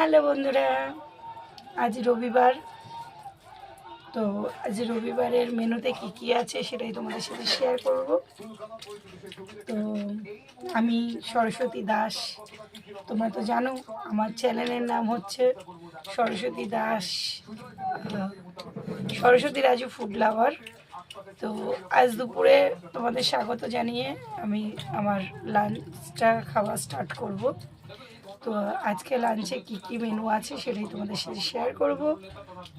Hello বন্ধুরা, আজ রবিবার। তো আজ রবিবারের মেনুতে কি কি আছে সেটাই তোমাদের সাথে শেয়ার করব। তো আমি সরস্বতী দাস, তোমরা তো জানো আমার চ্যানেলের নাম হচ্ছে সরস্বতী দাস, সরস্বতী রাজু ফুড লাভার। তো আজ দুপুরে তোমাদের স্বাগত জানিয়ে আমি আমার লাঞ্চটা খাওয়া স্টার্ট করব। তো আজকে লাঞ্চে কি কি মেনু আছে সেটাই তোমাদের সাথে শেয়ার করব।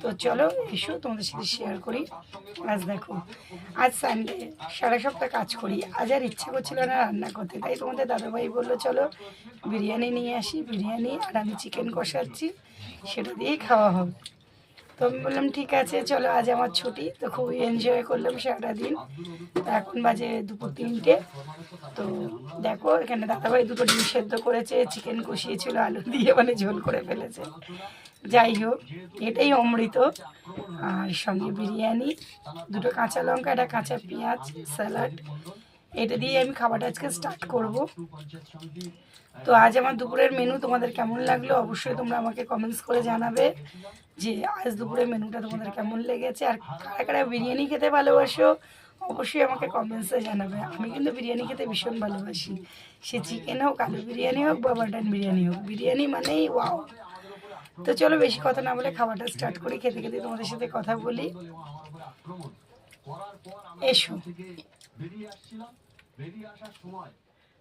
তো চলো এসো তোমাদের সাথে শেয়ার করি। আজ দেখো, আজ সানডে, সারা সপ্তাহ কাজ করি, আজ আর ইচ্ছে করছিল না রান্না করতে, তাই তোমাদের দাদাভাই বললো চলো বিরিয়ানি নিয়ে আসি। বিরিয়ানি আর আমি চিকেন কষাচ্ছি, সেটা দিয়েই খাওয়া হবে। তো আমি বললাম ঠিক আছে চলো, আজ আমার ছুটি, তো খুবই এনজয় করলাম সারাটা দিন। তো এখন বাজে দুপুর 3টে। তো দেখো এখানে দাদাভাই দুটো ডিম সেদ্ধ করেছে, চিকেন কষিয়েছিল আলু দিয়ে, মানে ঝোল করে ফেলেছে। যাই হোক, এটাই অমৃত। আর সঙ্গে বিরিয়ানি, দুটো কাঁচা লঙ্কা, একটা কাঁচা পেঁয়াজ, স্যালাড, এটা দিয়ে আমি খাবারটা আজকে স্টার্ট করব। তো আজ আমার দুপুরের মেনু তোমাদের কেমন লাগলো অবশ্যই তোমরা আমাকে কমেন্টস করে জানাবে যে আজ দুপুরের মেনুটা তোমাদের কেমন লেগেছে। আর কারা কারা বিরিয়ানি খেতে ভালোবাসো অবশ্যই আমাকে কমেন্টসে জানাবে। আমি কিন্তু বিরিয়ানি খেতে ভীষণ ভালোবাসি, সে চিকেন হোক, আলু বিরিয়ানি হোক বা মাটন বিরিয়ানি হোক, বিরিয়ানি মানেই ওয়াও। তো চলো বেশি কথা না বলে খাবারটা স্টার্ট করি, খেতে খেতে তোমাদের সাথে কথা বলি। এসো।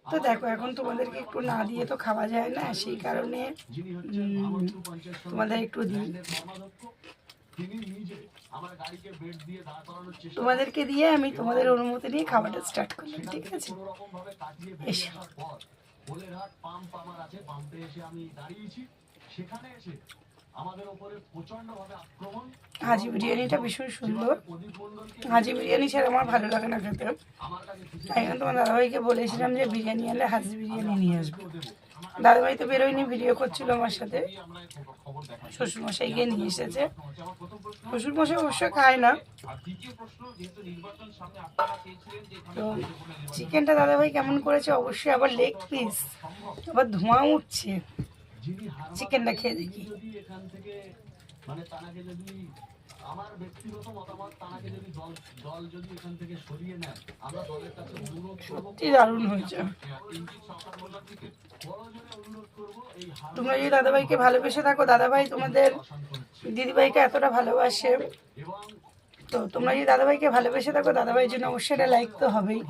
তো দেখো এখন তোমাদেরকে একটু না দিয়ে তো খাওয়া যায় না, সেই কারণে তোমাদের একটু দিই। তোমাদেরকে দিয়ে আমি তোমাদের অনুমতি নিয়ে খাওয়াটা স্টার্ট করলাম, ঠিক আছে? এসো। হাজি বিরিয়ানিটা ভীষণ সুন্দর। হাজি বিরিয়ানি ছাড়া আমার ভালো লাগে না খেতে। এখন তোমার দাদাভাইকে বলেছিলাম যে বিরিয়ানি আনলে হাজি বিরিয়ানি নিয়ে আসবো। দাদাভাই তো বেরোয়নি, ভিডিও করছিল আমার সাথে। শ্বশুরমশাইকে নিয়ে এসেছে। শ্বশুরমশাই অবশ্য খায় না। তো চিকেনটা দাদাভাই কেমন করেছে অবশ্যই, আবার লেগ পিস, আবার ধোঁয়া উঠছে। চিকেনটা খেয়ে দেখি। সত্যি দারুণ হয়েছে। তোমরা যদি দাদাভাইকে ভালোবেসে থাকো, দাদাভাই তোমাদের দিদিভাইকে এতটা ভালোবাসে, তো তোমরা যদি দাদাভাইকে ভালোবেসে থাকো, দাদাভাইয়ের জন্য অবশ্যই এটা লাইক তো হবেই।